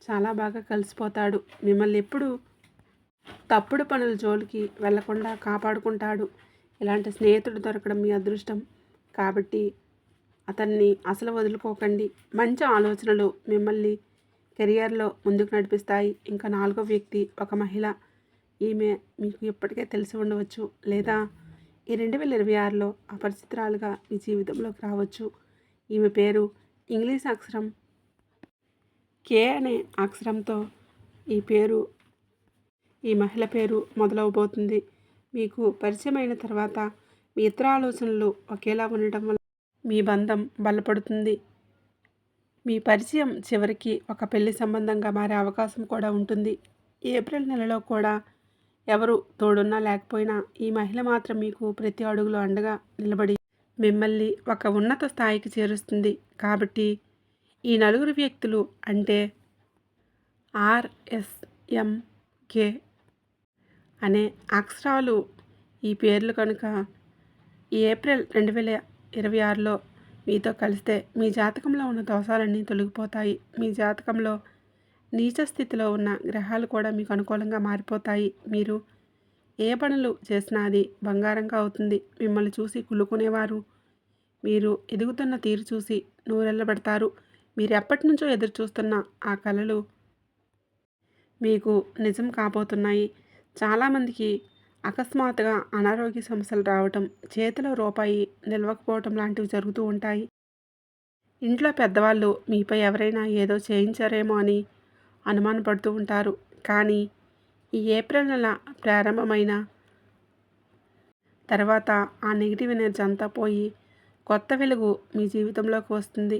చాలా బాగా కలిసిపోతాడు. మిమ్మల్ని ఎప్పుడు తప్పుడు పనుల జోలికి వెళ్లకుండా కాపాడుకుంటాడు. ఇలాంటి స్నేహితుడు దొరకడం మీ అదృష్టం. కాబట్టి అతన్ని అసలు వదులుకోకండి. మంచి ఆలోచనలు మిమ్మల్ని కెరియర్లో ముందుకు నడిపిస్తాయి. ఇంకా నాలుగో వ్యక్తి ఒక మహిళ. ఈమె మీకు ఇప్పటికే తెలిసి ఉండవచ్చు, లేదా ఈ 2026లో అపరిచితురాలుగా మీ జీవితంలోకి రావచ్చు. ఈమె పేరు ఇంగ్లీష్ అక్షరం కే అనే అక్షరంతో ఈ మహిళ పేరు మొదలవబోతుంది. మీకు పరిచయమైన తర్వాత మీ ఇతర ఆలోచనలు ఒకేలా ఉండటం వల్ల మీ బంధం బలపడుతుంది. మీ పరిచయం చివరికి ఒక పెళ్లి సంబంధంగా మారే అవకాశం కూడా ఉంటుంది. ఏప్రిల్ నెలలో కూడా ఎవరు తోడున్నా లేకపోయినా ఈ మహిళ మాత్రం మీకు ప్రతి అడుగులో అండగా నిలబడి మిమ్మల్ని ఒక ఉన్నత స్థాయికి చేరుస్తుంది. కాబట్టి ఈ నలుగురు వ్యక్తులు అంటే RSMK అనే అక్షరాలు ఈ పేర్లు కనుక ఈ ఏప్రిల్ 2026లో మీతో కలిస్తే మీ జాతకంలో ఉన్న దోషాలన్నీ తొలగిపోతాయి. మీ జాతకంలో నీచ స్థితిలో ఉన్న గ్రహాలు కూడా మీకు అనుకూలంగా మారిపోతాయి. మీరు ఏ పనులు చేసినా అది బంగారంగా అవుతుంది. మిమ్మల్ని చూసి కుళ్ళుకునేవారు మీరు ఎదుగుతున్న తీరు చూసి నూరెళ్ళబెడతారు. మీరు ఎప్పటి నుంచో ఎదురు చూస్తున్న ఆ కలలు మీకు నిజం కాబోతున్నాయి. చాలామందికి అకస్మాత్తుగా అనారోగ్య సమస్యలు రావటం, చేతిలో రూపాయి నిలవకపోవటం లాంటివి జరుగుతూ ఉంటాయి. ఇంట్లో పెద్దవాళ్ళు మీపై ఎవరైనా ఏదో చేయించారేమో అని అనుమానపడుతూ ఉంటారు. కానీ ఈ ఏప్రిల్ నెల ప్రారంభమైన తర్వాత ఆ నెగిటివ్ ఎనర్జీ అంతా పోయి కొత్త వెలుగు మీ జీవితంలోకి వస్తుంది.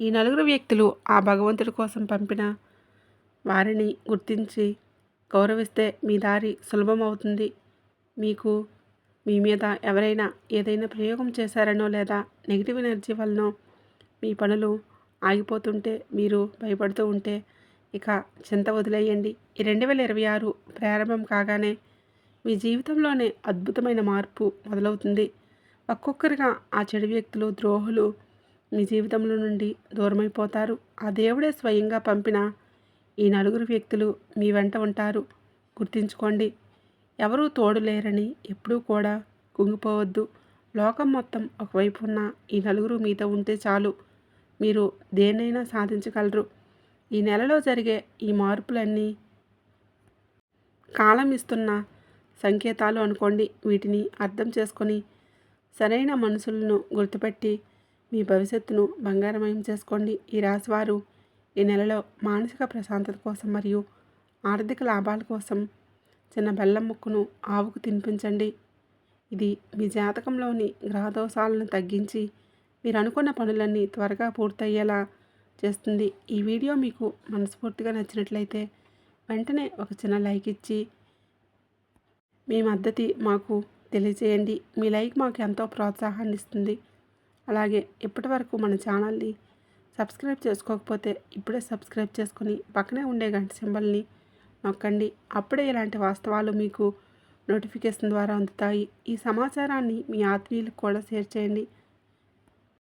ఈ నలుగురు వ్యక్తులు ఆ భగవంతుడి కోసం పంపిన వారిని గుర్తించి గౌరవిస్తే మీ దారి సులభం అవుతుంది. మీకు మీ మీద ఎవరైనా ఏదైనా ప్రయోగం చేశారనో లేదా నెగిటివ్ ఎనర్జీ వలనో మీ పనులు ఆగిపోతుంటే మీరు భయపడుతూ ఉంటే ఇక చింత వదిలేయండి. ఈ 2026 ప్రారంభం కాగానే మీ జీవితంలోనే అద్భుతమైన మార్పు మొదలవుతుంది. ఒక్కొక్కరిగా ఆ చెడు వ్యక్తులు, ద్రోహులు మీ జీవితంలో నుండి దూరమైపోతారు. ఆ దేవుడే స్వయంగా పంపిన ఈ నలుగురు వ్యక్తులు మీ వెంట ఉంటారు. గుర్తుంచుకోండి, ఎవరూ తోడు లేరని ఎప్పుడూ కూడా కుంగిపోవద్దు. లోకం మొత్తం ఒకవైపు ఉన్న ఈ నలుగురు మీతో ఉంటే చాలు, మీరు దేన్నైనా సాధించగలరు. ఈ నెలలో జరిగే ఈ మార్పులన్నీ కాలం ఇస్తున్న సంకేతాలు అనుకోండి. వీటిని అర్థం చేసుకొని సరైన మనుషులను గుర్తుపెట్టి మీ భవిష్యత్తును బంగారమయం చేసుకోండి. ఈ రాశివారు ఈ నెలలో మానసిక ప్రశాంతత కోసం మరియు ఆర్థిక లాభాల కోసం చిన్న బెల్లం ముక్కను ఆవుకు తినిపించండి. ఇది మీ జాతకంలోని గ్రహదోషాలను తగ్గించి మీరు అనుకున్న పనులన్నీ త్వరగా పూర్తయ్యేలా చేస్తుంది. ఈ వీడియో మీకు మనస్ఫూర్తిగా నచ్చినట్లయితే వెంటనే ఒక చిన్న లైక్ ఇచ్చి మీ మద్దతు మాకు తెలియజేయండి. మీ లైక్ మాకు ఎంతో ప్రోత్సాహాన్ని ఇస్తుంది. అలాగే ఇప్పటివరకు మన ఛానల్ని సబ్స్క్రైబ్ చేసుకోకపోతే ఇప్పుడే సబ్స్క్రైబ్ చేసుకొని పక్కనే ఉండే గంట సింబల్ని నొక్కండి. అప్పుడే ఇలాంటి వాస్తవాలు మీకు నోటిఫికేషన్ ద్వారా అందుతాయి. ఈ సమాచారాన్ని మీ ఆత్మీయులకు కూడా షేర్ చేయండి.